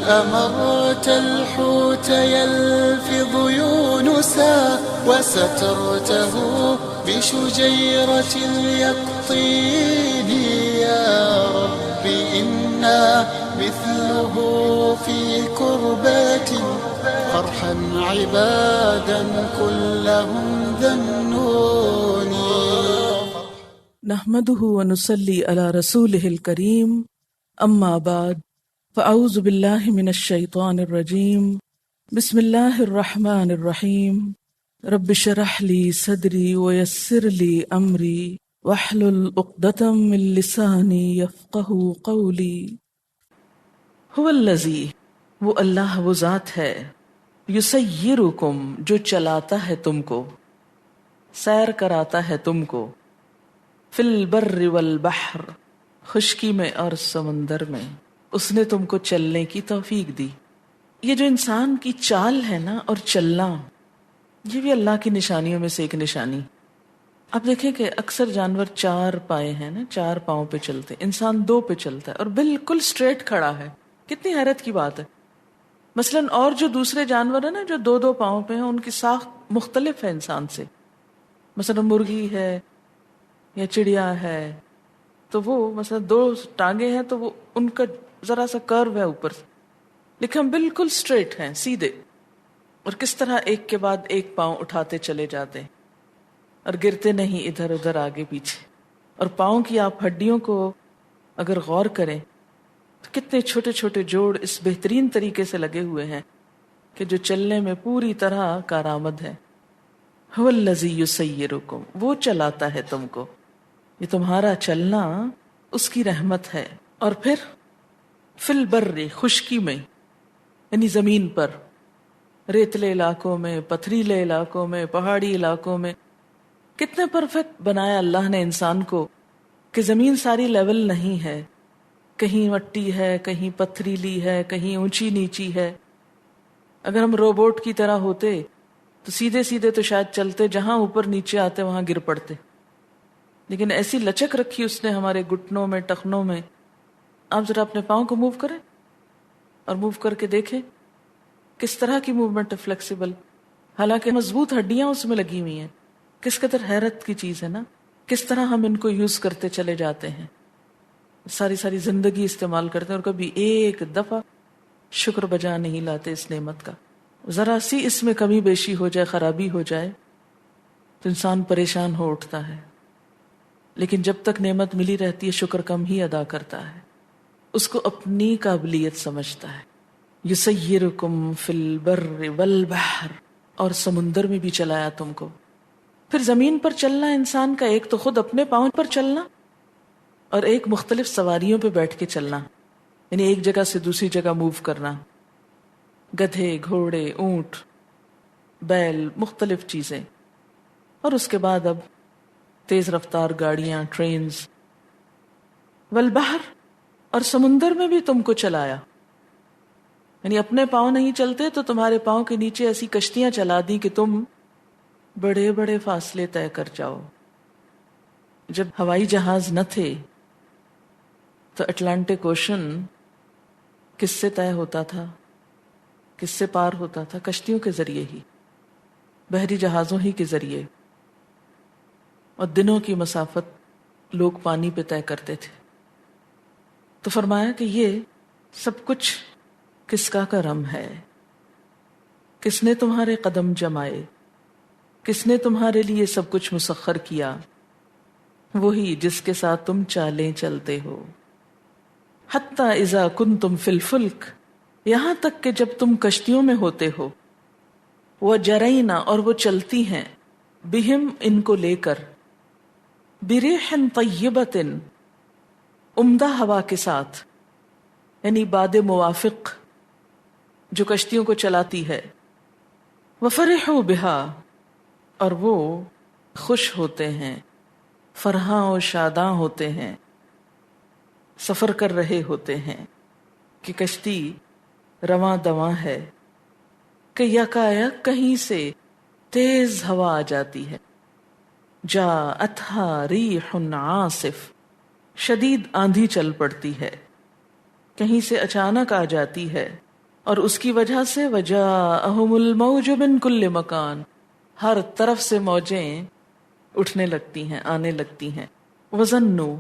أمرت الحوت يلفظ يونسا وسترته بشجيرة اليقطين يا رب إنا مثله في كربات فرحا عبادا كلهم ذنوني. نحمده ونصلي على رسوله الكريم اما بعد فاعوذ باللہ من الشیطان الرجیم بسم اللہ الرحمن الرحیم رب اشرح لی صدری ویسر لی امری واحلل عقدۃ من لسانی یفقہوا قولی. هو الذی، وہ اللہ وہ ذات ہے، یسیرکم جو چلاتا ہے تم کو، سیر کراتا ہے تم کو، فی البر والبحر خشکی میں اور سمندر میں، اس نے تم کو چلنے کی توفیق دی. یہ جو انسان کی چال ہے نا اور چلنا، یہ بھی اللہ کی نشانیوں میں سے ایک نشانی. آپ دیکھیں کہ اکثر جانور چار پائے ہیں نا، چار پاؤں پہ چلتے، انسان دو پہ چلتا ہے اور بالکل سٹریٹ کھڑا ہے. کتنی حیرت کی بات ہے. مثلاً اور جو دوسرے جانور ہیں نا جو دو دو پاؤں پہ ہیں، ان کی ساخت مختلف ہے انسان سے. مثلاً مرغی ہے یا چڑیا ہے تو وہ مثلا دو ٹانگیں ہیں تو وہ ان کا ذرا سا کرو ہے اوپر سے، لیکن ہم بالکل سٹریٹ ہیں، سیدھے. اور کس طرح ایک کے بعد ایک پاؤں اٹھاتے چلے جاتے ہیں اور گرتے نہیں ادھر ادھر آگے پیچھے. اور پاؤں کی آپ ہڈیوں کو اگر غور کریں تو کتنے چھوٹے چھوٹے جوڑ اس بہترین طریقے سے لگے ہوئے ہیں کہ جو چلنے میں پوری طرح کارآمد ہے. هو الذی یسیرکم، وہ چلاتا ہے تم کو، یہ تمہارا چلنا اس کی رحمت ہے. اور پھر فی البر خشکی میں، یعنی زمین پر، ریتلے علاقوں میں، پتھریلے علاقوں میں، پہاڑی علاقوں میں. کتنے پرفیکٹ بنایا اللہ نے انسان کو کہ زمین ساری لیول نہیں ہے، کہیں مٹی ہے، کہیں پتھریلی ہے، کہیں اونچی نیچی ہے. اگر ہم روبوٹ کی طرح ہوتے تو سیدھے سیدھے تو شاید چلتے، جہاں اوپر نیچے آتے وہاں گر پڑتے. لیکن ایسی لچک رکھی اس نے ہمارے گھٹنوں میں، ٹخنوں میں. آپ ذرا اپنے پاؤں کو موو کریں اور موو کر کے دیکھیں کس طرح کی موومنٹ ہے، فلیکسیبل، حالانکہ مضبوط ہڈیاں اس میں لگی ہوئی ہیں. کس قدر حیرت کی چیز ہے نا، کس طرح ہم ان کو یوز کرتے چلے جاتے ہیں، ساری ساری زندگی استعمال کرتے ہیں اور کبھی ایک دفعہ شکر بجا نہیں لاتے اس نعمت کا. ذرا سی اس میں کمی بیشی ہو جائے، خرابی ہو جائے تو انسان پریشان ہو اٹھتا ہے. لیکن جب تک نعمت ملی رہتی ہے شکر کم ہی ادا کرتا ہے، اس کو اپنی قابلیت سمجھتا ہے. یسیرکم فی البر والبحر، اور سمندر میں بھی چلایا تم کو. پھر زمین پر چلنا انسان کا ایک تو خود اپنے پاؤں پر چلنا اور ایک مختلف سواریوں پہ بیٹھ کے چلنا، یعنی ایک جگہ سے دوسری جگہ موو کرنا. گدھے، گھوڑے، اونٹ، بیل، مختلف چیزیں. اور اس کے بعد اب تیز رفتار گاڑیاں، ٹرینز. والبحر، اور سمندر میں بھی تم کو چلایا، یعنی اپنے پاؤں نہیں چلتے تو تمہارے پاؤں کے نیچے ایسی کشتیاں چلا دی کہ تم بڑے بڑے فاصلے طے کر جاؤ. جب ہوائی جہاز نہ تھے تو اٹلانٹک اوشن کس سے طے ہوتا تھا، کس سے پار ہوتا تھا؟ کشتیوں کے ذریعے ہی، بحری جہازوں ہی کے ذریعے. اور دنوں کی مسافت لوگ پانی پہ طے کرتے تھے. تو فرمایا کہ یہ سب کچھ کس کا کرم ہے، کس نے تمہارے قدم جمائے، کس نے تمہارے لیے سب کچھ مسخر کیا؟ وہی جس کے ساتھ تم چالیں چلتے ہو. حتی اذا کنتم فی الفلک، یہاں تک کہ جب تم کشتیوں میں ہوتے ہو. وجرینا، اور وہ چلتی ہیں، بہم ان کو لے کر، بریح طیبۃ، عمدہ ہوا کے ساتھ، یعنی باد موافق جو کشتیوں کو چلاتی ہے. وفرحوا بہا، اور وہ خوش ہوتے ہیں، فرحاں و شاداں ہوتے ہیں، سفر کر رہے ہوتے ہیں کہ کشتی رواں دواں ہے کہ یکایک کہیں سے تیز ہوا آ جاتی ہے. جاءتھا ریح عاصف، شدید آندھی چل پڑتی ہے، کہیں سے اچانک آ جاتی ہے. اور اس کی وجہ سے وجاءہم الموج من کل مکان، ہر طرف سے موجیں اٹھنے لگتی ہیں، آنے لگتی ہیں. وظنوا،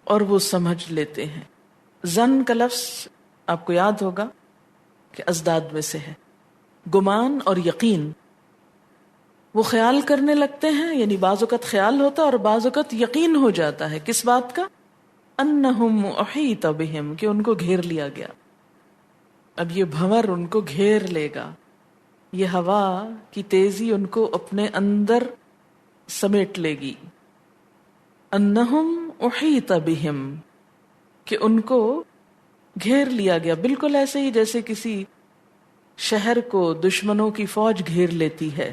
اور وہ سمجھ لیتے ہیں. ظن کا لفظ آپ کو یاد ہوگا کہ ازداد میں سے ہے. گمان اور یقین، وہ خیال کرنے لگتے ہیں، یعنی بعض اوقات خیال ہوتا ہے اور بعض اوقات یقین ہو جاتا ہے. کس بات کا؟ انہم احیط بہم، کہ ان کو گھیر لیا گیا. اب یہ بھنور ان کو گھیر لے گا، یہ ہوا کی تیزی ان کو اپنے اندر سمیٹ لے گی. انہم احیط بہم، کہ ان کو گھیر لیا گیا، بالکل ایسے ہی جیسے کسی شہر کو دشمنوں کی فوج گھیر لیتی ہے،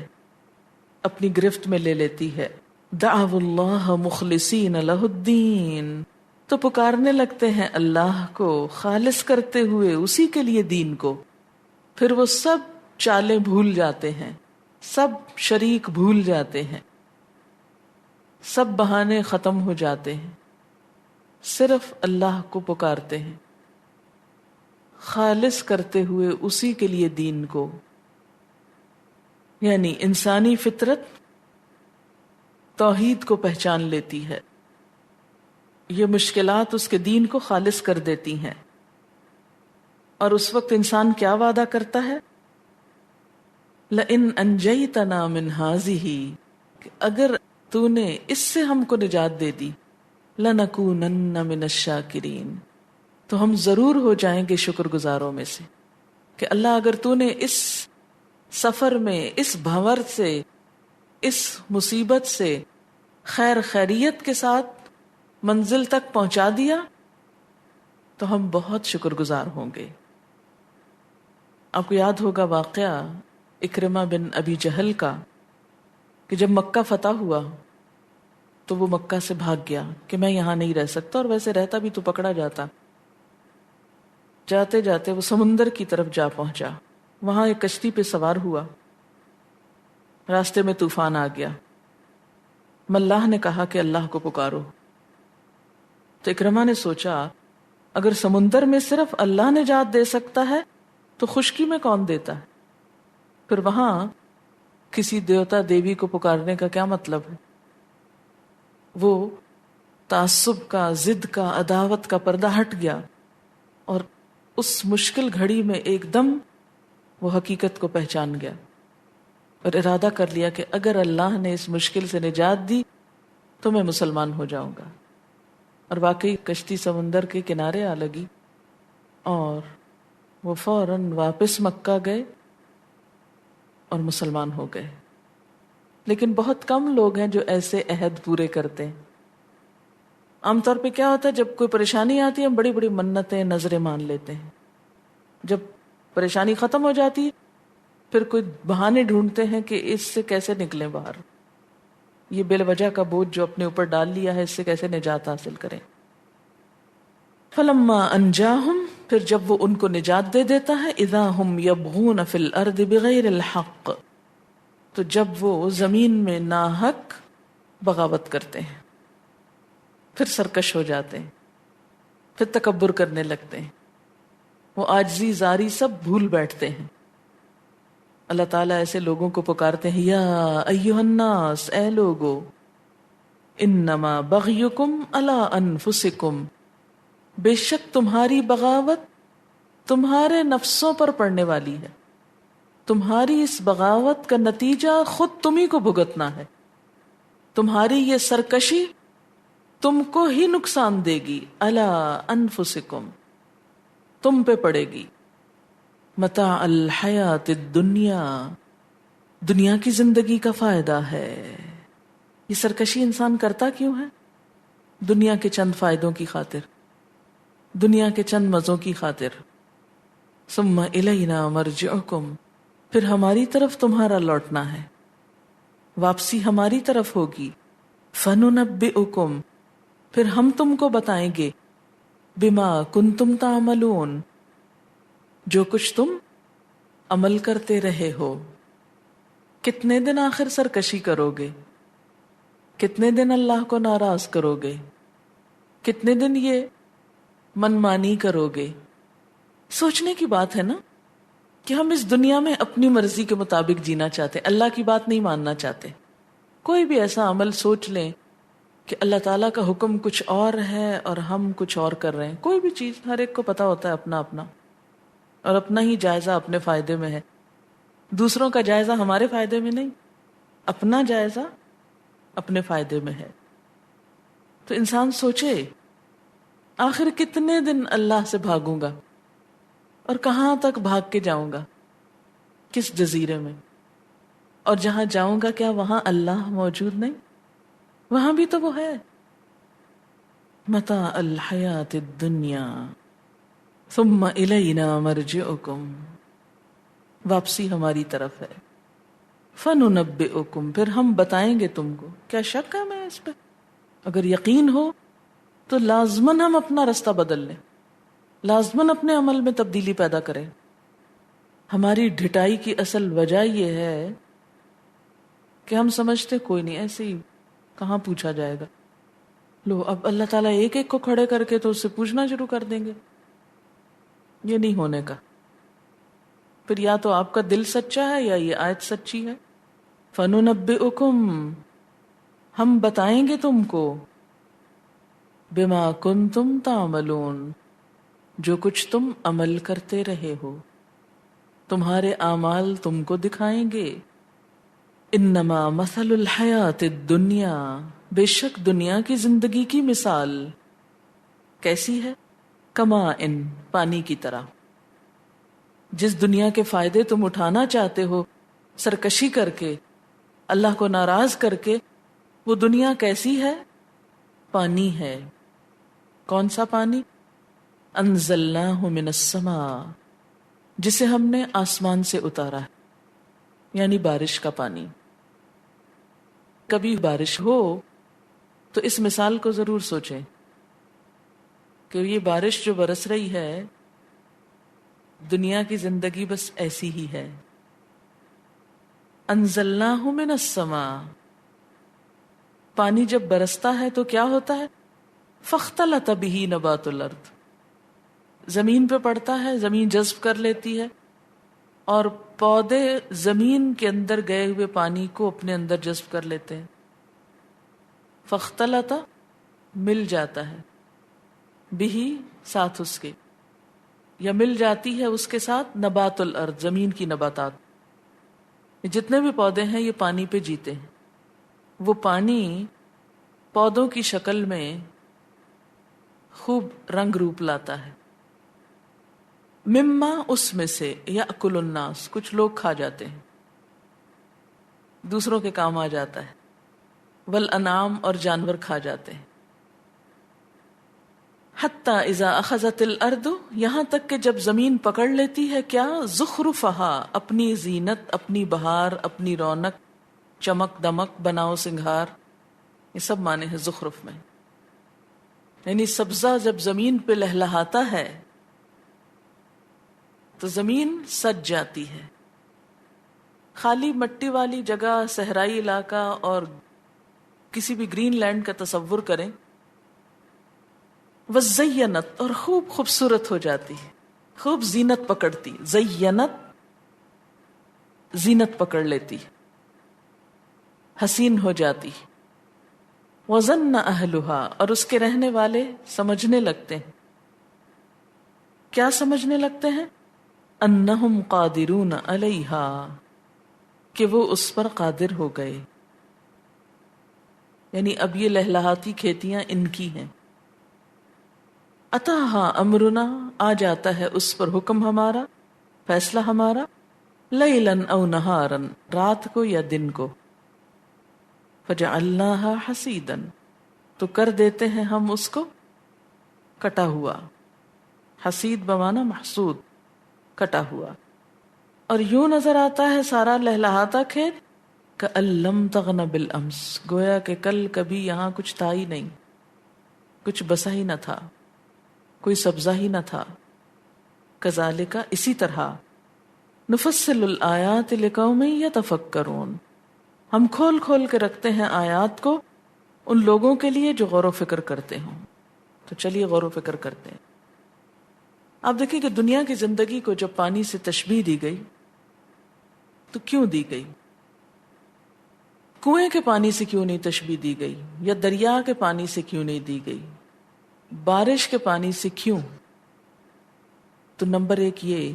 اپنی گرفت میں لے لیتی ہے. دعوا اللہ مخلصین لہ الدین، تو پکارنے لگتے ہیں اللہ کو خالص کرتے ہوئے اسی کے لیے دین کو. پھر وہ سب چالیں بھول جاتے ہیں، سب شریک بھول جاتے ہیں، سب بہانے ختم ہو جاتے ہیں، صرف اللہ کو پکارتے ہیں خالص کرتے ہوئے اسی کے لیے دین کو. یعنی انسانی فطرت توحید کو پہچان لیتی ہے، یہ مشکلات اس کے دین کو خالص کر دیتی ہیں. اور اس وقت انسان کیا وعدہ کرتا ہے؟ لئن انجیتنا من ہذہ، کہ اگر تو نے اس سے ہم کو نجات دے دی، لنکونن من الشاکرین، تو ہم ضرور ہو جائیں گے شکر گزاروں میں سے. کہ اللہ اگر تو نے اس سفر میں، اس بھنور سے، اس مصیبت سے خیر خیریت کے ساتھ منزل تک پہنچا دیا تو ہم بہت شکر گزار ہوں گے. آپ کو یاد ہوگا واقعہ اکرمہ بن ابی جہل کا، کہ جب مکہ فتح ہوا تو وہ مکہ سے بھاگ گیا کہ میں یہاں نہیں رہ سکتا، اور ویسے رہتا بھی تو پکڑا جاتا. جاتے جاتے وہ سمندر کی طرف جا پہنچا، وہاں ایک کشتی پہ سوار ہوا، راستے میں طوفان آ گیا. ملاح نے کہا کہ اللہ کو پکارو. تو اکرمہ نے سوچا اگر سمندر میں صرف اللہ نجات دے سکتا ہے تو خشکی میں کون دیتا ہے؟ پھر وہاں کسی دیوتا دیوی کو پکارنے کا کیا مطلب ہے؟ وہ تعصب کا، ضد کا، عداوت کا پردہ ہٹ گیا، اور اس مشکل گھڑی میں ایک دم وہ حقیقت کو پہچان گیا اور ارادہ کر لیا کہ اگر اللہ نے اس مشکل سے نجات دی تو میں مسلمان ہو جاؤں گا. اور واقعی کشتی سمندر کے کنارے آ لگی اور وہ فوراً واپس مکہ گئے اور مسلمان ہو گئے. لیکن بہت کم لوگ ہیں جو ایسے عہد پورے کرتے ہیں. عام طور پہ کیا ہوتا ہے، جب کوئی پریشانی آتی ہے ہم بڑی بڑی منتیں، نظریں مان لیتے ہیں. جب پریشانی ختم ہو جاتی ہے پھر کوئی بہانے ڈھونڈتے ہیں کہ اس سے کیسے نکلیں باہر، یہ بے وجہ کا بوجھ جو اپنے اوپر ڈال لیا ہے اس سے کیسے نجات حاصل کریں. فلما انجاہم، پھر جب وہ ان کو نجات دے دیتا ہے، اذا ہم یبغون فی الارض بغیر الحق، تو جب وہ زمین میں ناحق بغاوت کرتے ہیں، پھر سرکش ہو جاتے ہیں، پھر تکبر کرنے لگتے ہیں، وہ عاجزی زاری سب بھول بیٹھتے ہیں. اللہ تعالیٰ ایسے لوگوں کو پکارتے ہیں، یا ایھا الناس، اے لوگو، انما بغیکم علی انفسکم، بے شک تمہاری بغاوت تمہارے نفسوں پر پڑنے والی ہے، تمہاری اس بغاوت کا نتیجہ خود تمہیں کو بھگتنا ہے، تمہاری یہ سرکشی تم کو ہی نقصان دے گی، علی انفسکم، تم پہ پڑے گی. متاع الحیات الدنیا، دنیا کی زندگی کا فائدہ ہے. یہ سرکشی انسان کرتا کیوں ہے؟ دنیا کے چند فائدوں کی خاطر، دنیا کے چند مزوں کی خاطر. ثم الینا مرجعکم، پھر ہماری طرف تمہارا لوٹنا ہے، واپسی ہماری طرف ہوگی. فننبئکم، پھر ہم تم کو بتائیں گے، بما کنتم تعملون، جو کچھ تم عمل کرتے رہے ہو. کتنے دن آخر سرکشی کرو گے؟ کتنے دن اللہ کو ناراض کرو گے؟ کتنے دن یہ من مانی کرو گے؟ سوچنے کی بات ہے نا. کہ ہم اس دنیا میں اپنی مرضی کے مطابق جینا چاہتے ہیں، اللہ کی بات نہیں ماننا چاہتے. کوئی بھی ایسا عمل سوچ لیں کہ اللہ تعالیٰ کا حکم کچھ اور ہے اور ہم کچھ اور کر رہے ہیں. کوئی بھی چیز ہر ایک کو پتا ہوتا ہے اپنا اپنا، اور اپنا ہی جائزہ اپنے فائدے میں ہے. دوسروں کا جائزہ ہمارے فائدے میں نہیں، اپنا جائزہ اپنے فائدے میں ہے. تو انسان سوچے آخر کتنے دن اللہ سے بھاگوں گا اور کہاں تک بھاگ کے جاؤں گا، کس جزیرے میں، اور جہاں جاؤں گا کیا وہاں اللہ موجود نہیں؟ وہاں بھی تو وہ ہے. متاع الحیات الدنیا ثم الینا مرجعکم، واپسی ہماری طرف ہے. فننبئکم، پھر ہم بتائیں گے تم کو. کیا شک ہے میں اس پہ؟ اگر یقین ہو تو لازماً ہم اپنا رستہ بدل لیں، لازماً اپنے عمل میں تبدیلی پیدا کریں. ہماری ڈھٹائی کی اصل وجہ یہ ہے کہ ہم سمجھتے کوئی نہیں، ایسے ہی کہاں پوچھا جائے گا. لو اب اللہ تعالیٰ ایک ایک کو کھڑے کر کے تو اس سے پوچھنا شروع کر دیں گے. یہ نہیں ہونے کا. پھر یا تو آپ کا دل سچا ہے یا یہ آیت سچی ہے. فَنُنَبِّئُكُمْ، ہم بتائیں گے تم کو، بِمَا كُنْتُمْ تَعْمَلُونَ، جو کچھ تم عمل کرتے رہے ہو، تمہارے اعمال تم کو دکھائیں گے. انما مثل الحیات الدنیا، بے شک دنیا کی زندگی کی مثال کیسی ہے؟ کماء، پانی کی طرح. جس دنیا کے فائدے تم اٹھانا چاہتے ہو سرکشی کر کے، اللہ کو ناراض کر کے، وہ دنیا کیسی ہے؟ پانی ہے. کون سا پانی؟ انزلناہ من السماء، جسے ہم نے آسمان سے اتارا ہے، یعنی بارش کا پانی. کبھی بارش ہو تو اس مثال کو ضرور سوچیں کہ یہ بارش جو برس رہی ہے، دنیا کی زندگی بس ایسی ہی ہے. انزلناہ من السماء، پانی جب برستا ہے تو کیا ہوتا ہے؟ فاختلط بہ نبات الارض، زمین پہ پڑتا ہے، زمین جذب کر لیتی ہے، اور پودے زمین کے اندر گئے ہوئے پانی کو اپنے اندر جذب کر لیتے ہیں. فاختلط، مل جاتا ہے، بہ ساتھ اس کے، یا مل جاتی ہے اس کے ساتھ نبات الارض، زمین کی نباتات. جتنے بھی پودے ہیں یہ پانی پہ جیتے ہیں. وہ پانی پودوں کی شکل میں خوب رنگ روپ لاتا ہے. مما، اس میں سے، یأکل الناس، کچھ لوگ کھا جاتے ہیں، دوسروں کے کام آ جاتا ہے. والانعام، اور جانور کھا جاتے ہیں. حتی اذا اخذت الارض، یہاں تک کہ جب زمین پکڑ لیتی ہے کیا؟ زخرفہا، اپنی زینت، اپنی بہار، اپنی رونق، چمک دمک، بناؤ سنگھار. یہ سب معنی ہے زخرف میں. یعنی سبزہ جب زمین پہ لہلہاتا ہے تو زمین سج جاتی ہے. خالی مٹی والی جگہ، صحرائی علاقہ اور کسی بھی گرین لینڈ کا تصور کریں. وزینت، اور خوب خوبصورت ہو جاتی ہے، خوب زینت پکڑتی. زینت، زینت پکڑ لیتی، حسین ہو جاتی. وظن اہلھا، اور اس کے رہنے والے سمجھنے لگتے ہیں. کیا سمجھنے لگتے ہیں؟ انہم قادرون علیہا، کہ وہ اس پر قادر ہو گئے. یعنی اب یہ لہلہاتی کھیتیاں ان کی ہیں. اتاہا امرنا، آ جاتا ہے اس پر حکم ہمارا، فیصلہ ہمارا. لیلاً او نہاراً، رات کو یا دن کو. فجعلناہا حصیداً، تو کر دیتے ہیں ہم اس کو کٹا ہوا. حصید بمانا محصود، کٹا ہوا. اور یوں نظر آتا ہے سارا لہلہاتا کھیت کأن لم تغن بالامس، گویا کہ کل کبھی یہاں کچھ تھا ہی نہیں، کچھ بسا ہی نہ تھا، کوئی سبزہ ہی نہ تھا. کذالک، اسی طرح، نفصل الآیات لقوم یتفکرون، ہم کھول کھول کے رکھتے ہیں آیات کو ان لوگوں کے لیے جو غور و فکر کرتے ہوں. تو چلیے غور و فکر کرتے ہیں. آپ دیکھیں کہ دنیا کی زندگی کو جب پانی سے تشبیہ دی گئی تو کیوں دی گئی؟ کنویں کے پانی سے کیوں نہیں تشبیہ دی گئی، یا دریا کے پانی سے کیوں نہیں دی گئی، بارش کے پانی سے کیوں؟ تو نمبر ایک یہ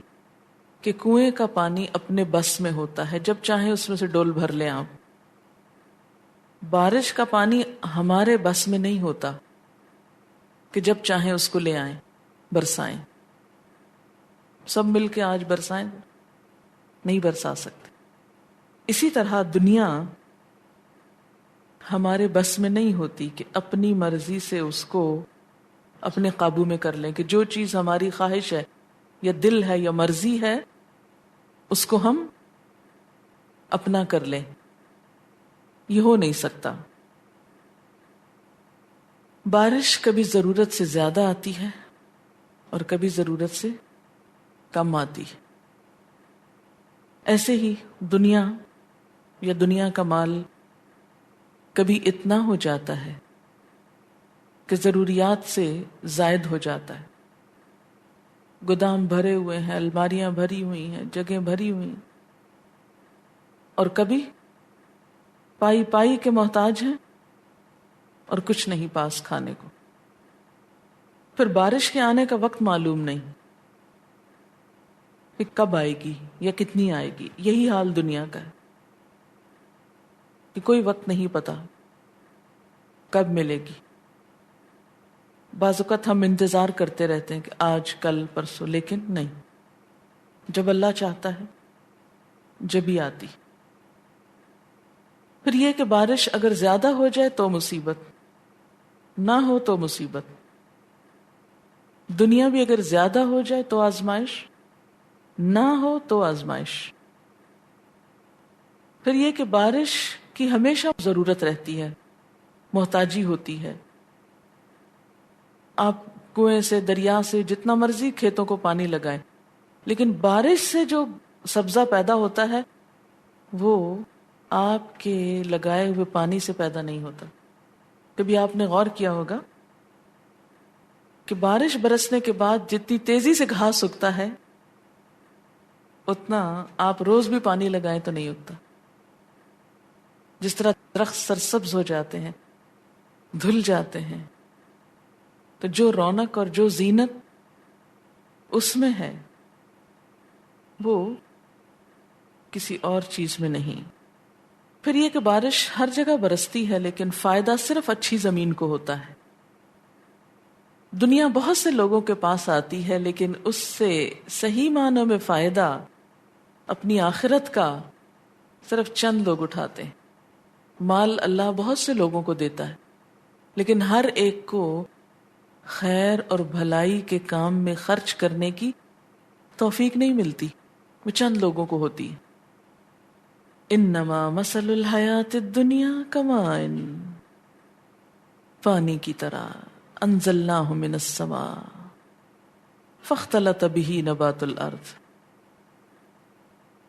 کہ کنویں کا پانی اپنے بس میں ہوتا ہے، جب چاہیں اس میں سے ڈول بھر لیں آپ۔ بارش کا پانی ہمارے بس میں نہیں ہوتا کہ جب چاہیں اس کو لے آئیں برسائیں۔ سب مل کے آج برسائیں، نہیں برسا سکتے۔ اسی طرح دنیا ہمارے بس میں نہیں ہوتی کہ اپنی مرضی سے اس کو اپنے قابو میں کر لیں، کہ جو چیز ہماری خواہش ہے یا دل ہے یا مرضی ہے اس کو ہم اپنا کر لیں، یہ ہو نہیں سکتا۔ بارش کبھی ضرورت سے زیادہ آتی ہے اور کبھی ضرورت سے کم آتی ہے۔ ایسے ہی دنیا یا دنیا کا مال کبھی اتنا ہو جاتا ہے کہ ضروریات سے زائد ہو جاتا ہے، گودام بھرے ہوئے ہیں، الماریاں بھری ہوئی ہیں، جگہیں بھری ہوئی ہیں، اور کبھی پائی پائی کے محتاج ہیں اور کچھ نہیں پاس کھانے کو۔ پھر بارش کے آنے کا وقت معلوم نہیں کہ کب آئے گی یا کتنی آئے گی۔ یہی حال دنیا کا ہے کہ کوئی وقت نہیں پتا کب ملے گی۔ بعض اوقات ہم انتظار کرتے رہتے ہیں کہ آج کل پرسوں، لیکن نہیں، جب اللہ چاہتا ہے جب ہی آتی۔ پھر یہ کہ بارش اگر زیادہ ہو جائے تو مصیبت، نہ ہو تو مصیبت۔ دنیا بھی اگر زیادہ ہو جائے تو آزمائش، نہ ہو تو آزمائش۔ پھر یہ کہ بارش کی ہمیشہ ضرورت رہتی ہے، محتاجی ہوتی ہے۔ آپ کنویں سے، دریا سے، جتنا مرضی کھیتوں کو پانی لگائیں، لیکن بارش سے جو سبزہ پیدا ہوتا ہے وہ آپ کے لگائے ہوئے پانی سے پیدا نہیں ہوتا۔ کبھی آپ نے غور کیا ہوگا کہ بارش برسنے کے بعد جتنی تیزی سے گھاس اگتا ہے اتنا آپ روز بھی پانی لگائیں تو نہیں اگتا۔ جس طرح درخت سرسبز ہو جاتے ہیں، دھل جاتے ہیں، تو جو رونق اور جو زینت اس میں ہے وہ کسی اور چیز میں نہیں۔ پھر یہ کہ بارش ہر جگہ برستی ہے لیکن فائدہ صرف اچھی زمین کو ہوتا ہے۔ دنیا بہت سے لوگوں کے پاس آتی ہے لیکن اس سے صحیح معنوں میں فائدہ اپنی آخرت کا صرف چند لوگ اٹھاتے ہیں۔ مال اللہ بہت سے لوگوں کو دیتا ہے لیکن ہر ایک کو خیر اور بھلائی کے کام میں خرچ کرنے کی توفیق نہیں ملتی، وہ چند لوگوں کو ہوتی ہے۔ انما مثل الحیات الدنیا کماء، پانی کی طرح، انزلناہ من السماء فاختلط به نبات الارض۔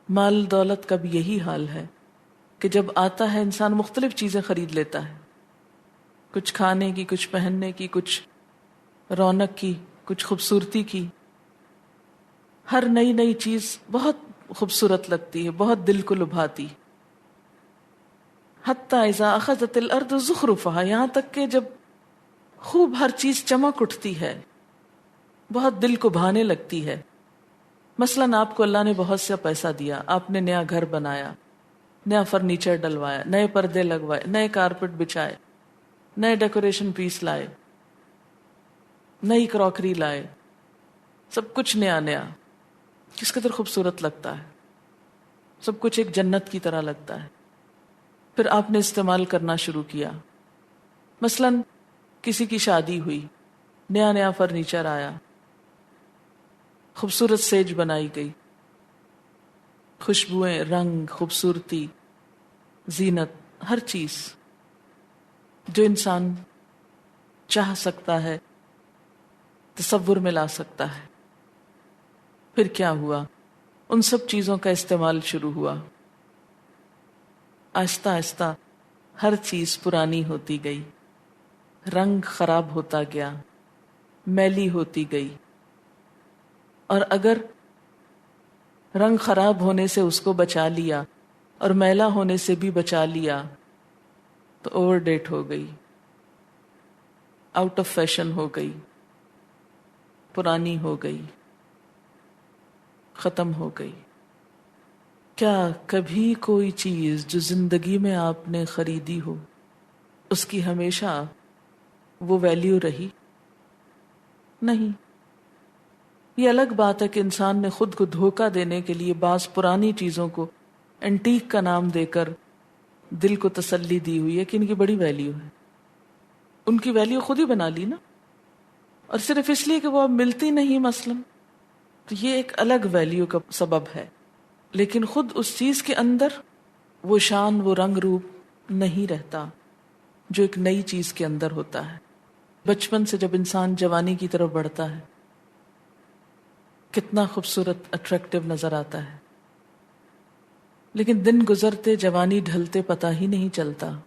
مال دولت کا بھی یہی حال ہے کہ جب آتا ہے انسان مختلف چیزیں خرید لیتا ہے، کچھ کھانے کی، کچھ پہننے کی، کچھ رونق کی، کچھ خوبصورتی کی۔ ہر نئی نئی چیز بہت خوبصورت لگتی ہے، بہت دل کو لبھاتی۔ حتی اذا اخذت الارض زخرفها، یہاں تک کہ جب خوب ہر چیز چمک اٹھتی ہے، بہت دل کو بھانے لگتی ہے۔ مثلاً آپ کو اللہ نے بہت سا پیسہ دیا، آپ نے نیا گھر بنایا، نیا فرنیچر ڈلوایا، نئے پردے لگوائے، نئے کارپٹ بچھائے، نئے ڈیکوریشن پیس لائے، نئی کراکری لائے، سب کچھ نیا نیا، کس قدر خوبصورت لگتا ہے، سب کچھ ایک جنت کی طرح لگتا ہے۔ پھر آپ نے استعمال کرنا شروع کیا۔ مثلاً کسی کی شادی ہوئی، نیا نیا فرنیچر آیا، خوبصورت سیج بنائی گئی، خوشبوئیں، رنگ، خوبصورتی، زینت، ہر چیز جو انسان چاہ سکتا ہے، تصور میں لا سکتا ہے۔ پھر کیا ہوا؟ ان سب چیزوں کا استعمال شروع ہوا۔ آہستہ آہستہ ہر چیز پرانی ہوتی گئی، رنگ خراب ہوتا گیا، میلی ہوتی گئی، اور اگر رنگ خراب ہونے سے اس کو بچا لیا اور میلا ہونے سے بھی بچا لیا تو اوور ڈیٹ ہو گئی، آؤٹ آف فیشن ہو گئی، پرانی ہو گئی، ختم ہو گئی۔ کیا کبھی کوئی چیز جو زندگی میں آپ نے خریدی ہو اس کی ہمیشہ وہ ویلیو رہی؟ نہیں۔ یہ الگ بات ہے کہ انسان نے خود کو دھوکہ دینے کے لیے بعض پرانی چیزوں کو اینٹیک کا نام دے کر دل کو تسلی دی ہوئی ہے کہ ان کی بڑی ویلیو ہے، ان کی ویلیو خود ہی بنا لی نا، اور صرف اس لیے کہ وہ اب ملتی نہیں مثلاً، تو یہ ایک الگ ویلیو کا سبب ہے، لیکن خود اس چیز کے اندر وہ شان، وہ رنگ روپ نہیں رہتا جو ایک نئی چیز کے اندر ہوتا ہے۔ بچپن سے جب انسان جوانی کی طرف بڑھتا ہے کتنا خوبصورت اٹریکٹیو نظر آتا ہے، لیکن دن گزرتے جوانی ڈھلتے پتہ ہی نہیں چلتا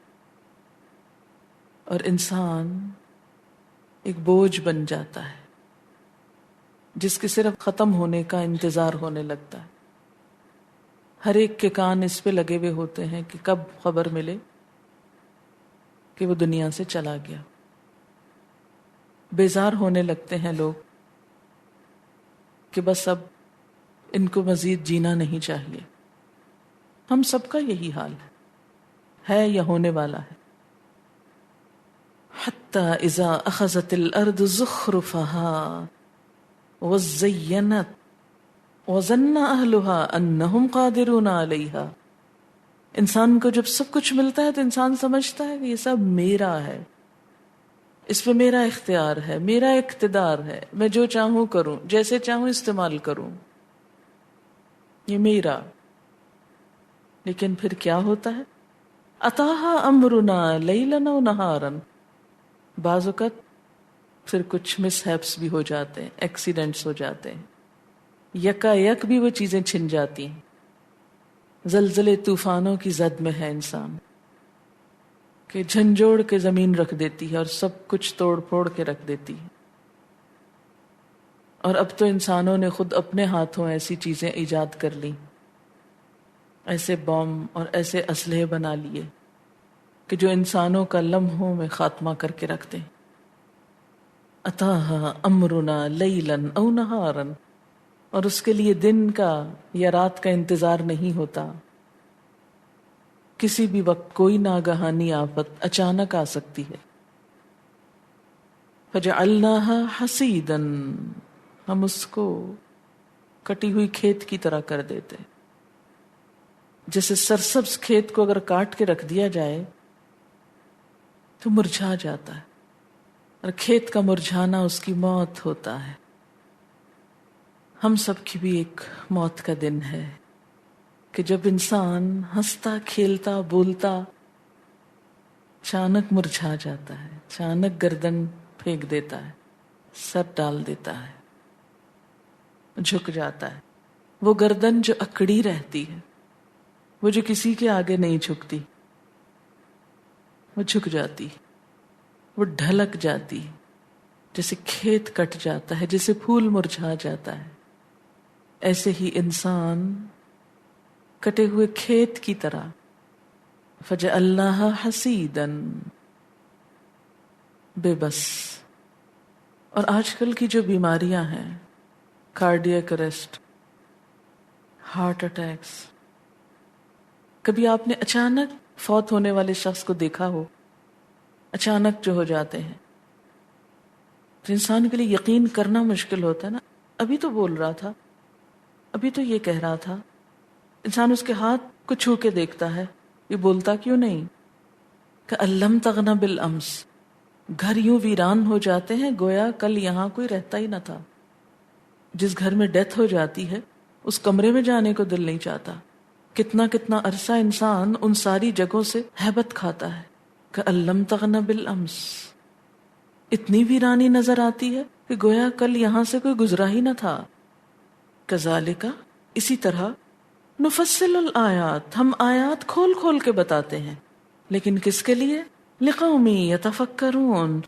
اور انسان ایک بوجھ بن جاتا ہے جس کے صرف ختم ہونے کا انتظار ہونے لگتا ہے۔ ہر ایک کے کان اس پہ لگے ہوئے ہوتے ہیں کہ کب خبر ملے کہ وہ دنیا سے چلا گیا۔ بیزار ہونے لگتے ہیں لوگ کہ بس اب ان کو مزید جینا نہیں چاہیے۔ ہم سب کا یہی حال ہے یا ہونے والا ہے۔ حتی اذا اخذت الارض زخرفها وزینت وظن اہلها انہم قادرون علیہا، انسان کو جب سب کچھ ملتا ہے تو انسان سمجھتا ہے کہ یہ سب میرا ہے، اس پہ میرا اختیار ہے، میرا اقتدار ہے، میں جو چاہوں کروں، جیسے چاہوں استعمال کروں، یہ میرا۔ لیکن پھر کیا ہوتا ہے؟ اتاہا امرنا لیلا و نہارا، بعض اوقات پھر کچھ مس ہیپس بھی ہو جاتے ہیں، ایکسیڈنٹس ہو جاتے ہیں، یکا یک بھی وہ چیزیں چھن جاتی ہیں۔ زلزلے طوفانوں کی زد میں ہے انسان کہ جھنجھوڑ کے زمین رکھ دیتی ہے اور سب کچھ توڑ پھوڑ کے رکھ دیتی ہے۔ اور اب تو انسانوں نے خود اپنے ہاتھوں ایسی چیزیں ایجاد کر لی، ایسے بم اور ایسے اسلحے بنا لیے کہ جو انسانوں کا لمحوں میں خاتمہ کر کے رکھتے ہیں۔ اتاہا امرنا لیلا او نہارا، اور اس کے لیے دن کا یا رات کا انتظار نہیں ہوتا، کسی بھی وقت کوئی ناگہانی آفت اچانک آ سکتی ہے۔ فجعلناها حصیدا، ہم اس کو کٹی ہوئی کھیت کی طرح کر دیتے، جیسے سرسبز کھیت کو اگر کاٹ کے رکھ دیا جائے تو مرجھا جاتا ہے، اور کھیت کا مرجھانا اس کی موت ہوتا ہے۔ ہم سب کی بھی ایک موت کا دن ہے کہ جب انسان ہنستا کھیلتا بولتا اچانک مرجھا جاتا ہے، اچانک گردن پھینک دیتا ہے، سر ڈال دیتا ہے، جھک جاتا ہے۔ وہ گردن جو اکڑی رہتی ہے، وہ جو کسی کے آگے نہیں جھکتی، وہ جھک جاتی، وہ ڈھلک جاتی، جیسے کھیت کٹ جاتا ہے، جیسے پھول مرجھا جاتا ہے، ایسے ہی انسان کٹے ہوئے کھیت کی طرح فجعلناها حصیدا، بے بس۔ اور آج کل کی جو بیماریاں ہیں، کارڈیاک اریسٹ، ہارٹ اٹیکس، کبھی آپ نے اچانک فوت ہونے والے شخص کو دیکھا ہو، اچانک جو ہو جاتے ہیں تو انسان کے لیے یقین کرنا مشکل ہوتا ہے نا، ابھی تو بول رہا تھا، ابھی تو یہ کہہ رہا تھا۔ انسان اس کے ہاتھ کو چھو کے دیکھتا ہے، یہ بولتا کیوں نہیں؟ کہ لم تغن بالامس، گھر یوں ویران ہو جاتے ہیں گویا کل یہاں کوئی رہتا ہی نہ تھا۔ جس گھر میں ڈیتھ ہو جاتی ہے اس کمرے میں جانے کو دل نہیں چاہتا۔ کتنا کتنا عرصہ انسان ان ساری جگہوں سے ہیبت کھاتا ہے کہ لم تغن بالامس، اتنی ویرانی نظر آتی ہے کہ گویا کل یہاں سے کوئی گزرا ہی نہ تھا۔ کذالک، اسی طرح نفصل الآیات، ہم آیات کھول کھول کے بتاتے ہیں، لیکن کس کے لیے؟ لقوم یتفکرون،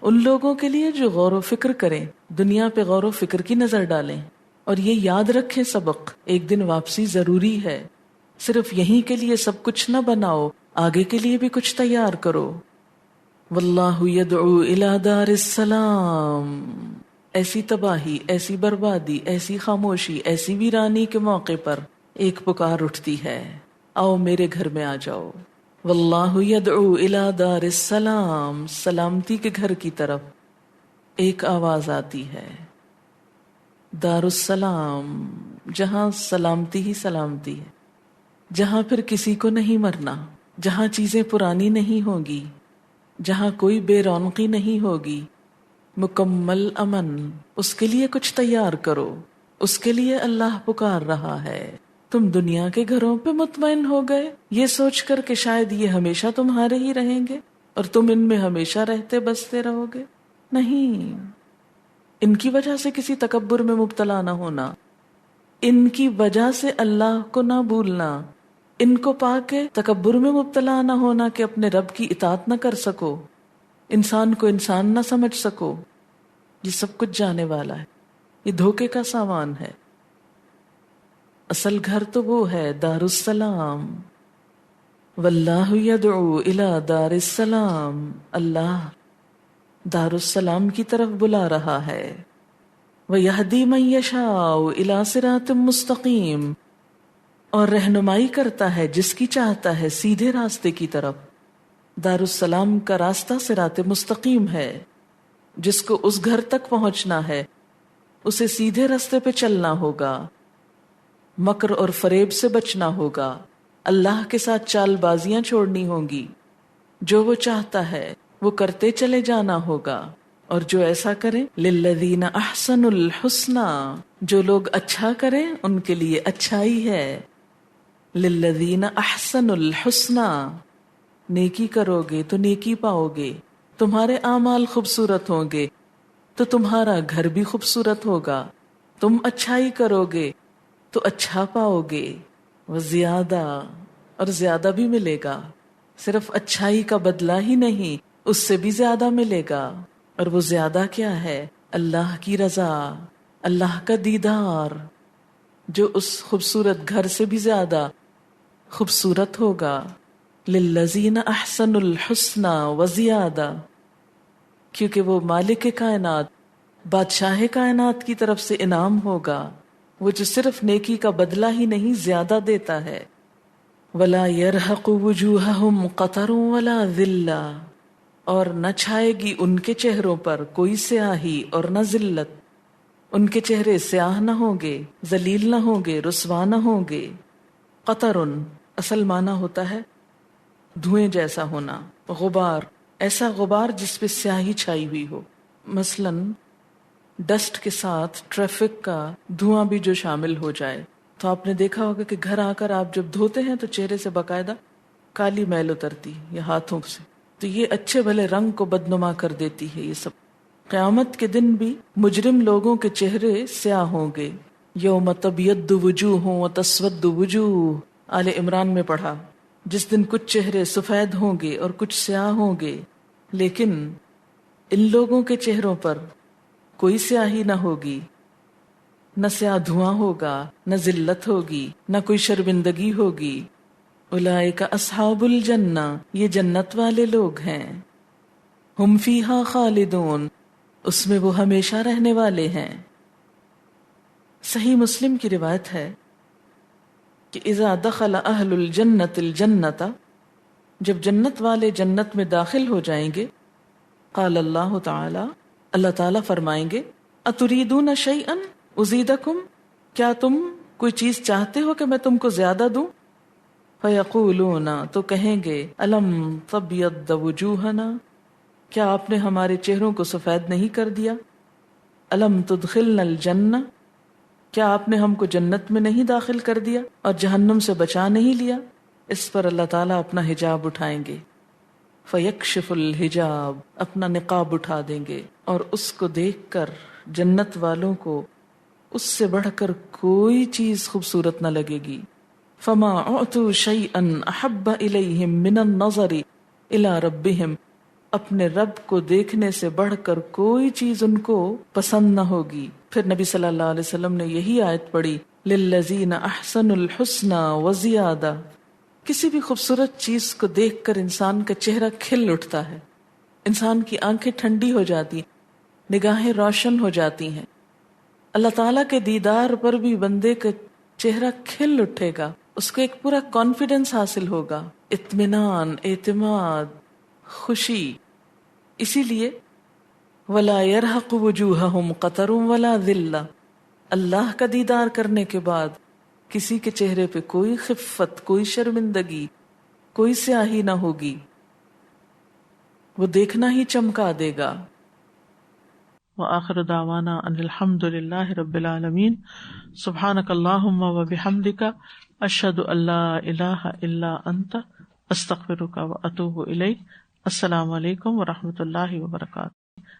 ان لوگوں کے لیے جو غور و فکر کریں، دنیا پہ غور و فکر کی نظر ڈالیں۔ اور یہ یاد رکھیں سبق، ایک دن واپسی ضروری ہے، صرف یہیں کے لیے سب کچھ نہ بناؤ، آگے کے لیے بھی کچھ تیار کرو۔ واللہ یدعو الی دار السلام، ایسی تباہی، ایسی بربادی، ایسی خاموشی، ایسی ویرانی کے موقع پر ایک پکار اٹھتی ہے، آؤ میرے گھر میں آ جاؤ۔ واللہ یدعو الی دار السلام، سلامتی کے گھر کی طرف ایک آواز آتی ہے، دار السلام، جہاں سلامتی ہی سلامتی ہے، جہاں پھر کسی کو نہیں مرنا، جہاں چیزیں پرانی نہیں ہوں گی، جہاں کوئی بے رونقی نہیں ہوگی، مکمل امن۔ اس کے لیے کچھ تیار کرو، اس کے لیے اللہ پکار رہا ہے۔ تم دنیا کے گھروں پہ مطمئن ہو گئے یہ سوچ کر کہ شاید یہ ہمیشہ تمہارے ہی رہیں گے اور تم ان میں ہمیشہ رہتے بستے رہو گے؟ نہیں، ان کی وجہ سے کسی تکبر میں مبتلا نہ ہونا، ان کی وجہ سے اللہ کو نہ بھولنا، ان کو پا کے تکبر میں مبتلا نہ ہونا کہ اپنے رب کی اطاعت نہ کر سکو، انسان کو انسان نہ سمجھ سکو۔ یہ سب کچھ جانے والا ہے، یہ دھوکے کا سامان ہے۔ اصل گھر تو وہ ہے دار السلام۔ واللہ یدعو الی دار السلام، اللہ دار السلام کی طرف بلا رہا ہے۔ وَيَهْدِي مَن يَشَاءُ إِلَى صِرَاطٍ مُسْتَقِيمٍ، اور رہنمائی کرتا ہے جس کی چاہتا ہے سیدھے راستے کی طرف۔ دار السلام کا راستہ صراط مستقیم ہے، جس کو اس گھر تک پہنچنا ہے اسے سیدھے راستے پہ چلنا ہوگا، مکر اور فریب سے بچنا ہوگا، اللہ کے ساتھ چال بازیاں چھوڑنی ہوں گی، جو وہ چاہتا ہے وہ کرتے چلے جانا ہوگا، اور جو ایسا کریں للذین احسنوا الحسنی، جو لوگ اچھا کریں ان کے لیے اچھائی ہے۔ للذین احسنوا الحسنی، نیکی کرو گے تو نیکی پاؤ گے، تمہارے اعمال خوبصورت ہوں گے تو تمہارا گھر بھی خوبصورت ہوگا، تم اچھائی کرو گے تو اچھا پاؤ گے، وزیادہ، اور زیادہ بھی ملے گا، صرف اچھائی کا بدلہ ہی نہیں اس سے بھی زیادہ ملے گا۔ اور وہ زیادہ کیا ہے؟ اللہ کی رضا، اللہ کا دیدار، جو اس خوبصورت گھر سے بھی زیادہ خوبصورت ہوگا۔ للذین احسنوا الحسنی وزیادہ، کیونکہ وہ مالک کائنات، بادشاہ کائنات کی طرف سے انعام ہوگا، وہ جو صرف نیکی کا بدلہ ہی نہیں زیادہ دیتا ہے۔ وَلَا يَرْهَقُ وُجُوهَهُمْ قَتَرٌ وَلَا ذِلَّةٌ، اور نہ چھائے گی ان کے چہروں پر کوئی سیاہی اور نہ ذلت، ان کے چہرے سیاہ نہ ہوں گے، ذلیل نہ ہوں گے، رسوا نہ ہوں گے۔ قطر اصل معنی ہوتا ہے دھوئیں جیسا ہونا، غبار، ایسا غبار جس پہ سیاہی چھائی ہوئی ہو، مثلاً ڈسٹ کے ساتھ ٹریفک کا دھواں بھی جو شامل ہو جائے تو آپ نے دیکھا ہوگا کہ گھر آ کر آپ جب دھوتے ہیں تو چہرے سے باقاعدہ کالی میل اترتی یا ہاتھوں سے، تو یہ اچھے بھلے رنگ کو بدنما کر دیتی ہے۔ یہ سب قیامت کے دن بھی مجرم لوگوں کے چہرے سیاہ ہوں گے۔ یوم تبیض وجوہ وتسود وجوہ، آل عمران میں پڑھا، جس دن کچھ چہرے سفید ہوں گے اور کچھ سیاہ ہوں گے، لیکن ان لوگوں کے چہروں پر کوئی سیاہی نہ ہوگی، نہ سیاہ دھواں ہوگا، نہ ذلت ہوگی، نہ کوئی شرمندگی ہوگی۔ اولئک اصحاب الجنہ، یہ جنت والے لوگ ہیں، ہم فیہا خالدون، اس میں وہ ہمیشہ رہنے والے ہیں۔ صحیح مسلم کی روایت ہے کہ اذا دخل اہل الجنت الجنت، جب جنت والے جنت میں داخل ہو جائیں گے، قال اللہ تعالی، اللہ تعالیٰ فرمائیں گے، اتریدون شیئا ازیدکم، کیا تم کوئی چیز چاہتے ہو کہ میں تم کو زیادہ دوں؟ فیقولون، تو کہیں گے، الم تبیض وجوہنا، کیا آپ نے ہمارے چہروں کو سفید نہیں کر دیا؟ الم تدخلنا الجنہ، کیا آپ نے ہم کو جنت میں نہیں داخل کر دیا اور جہنم سے بچا نہیں لیا؟ اس پر اللہ تعالیٰ اپنا حجاب اٹھائیں گے، فیکشف الحجاب، اپنا نقاب اٹھا دیں گے، اور اس کو دیکھ کر جنت والوں کو اس سے بڑھ کر کوئی چیز خوبصورت نہ لگے گی۔ فما اعطوا شیئا احب الیہم من النظر الی ربہم، اپنے رب کو دیکھنے سے بڑھ کر کوئی چیز ان کو پسند نہ ہوگی، پھر نبی صلی اللہ علیہ وسلم نے یہی آیت پڑھی للذین احسنوا الحسنی وزیادہ. کسی بھی خوبصورت چیز کو دیکھ کر انسان کا چہرہ کھل اٹھتا ہے، انسان کی آنکھیں ٹھنڈی ہو جاتی، نگاہیں روشن ہو جاتی ہیں. اللہ تعالیٰ کے دیدار پر بھی بندے کا چہرہ کھل اٹھے گا، اس کو ایک پورا کانفیڈنس حاصل ہوگا، اطمینان، اعتماد، خوشی. اسی لیے وَلَا يَرْهَقُ وُجُوهَهُمْ قَتَرٌ وَلَا ذِلَّةٌ، اللہ کا دیدار کرنے کے بعد کسی کے چہرے پہ کوئی خفت، کوئی شرمندگی، کوئی سیاہی نہ ہوگی، وہ دیکھنا ہی چمکا دے گا. وآخر دعوانا ان الحمد للہ رب العالمین. سبحانک اللہم وبحمدک، اشہد ان لا الہ الا انت، استغفرک واتوب الیک. السلام علیکم ورحمۃ اللہ وبرکاتہ.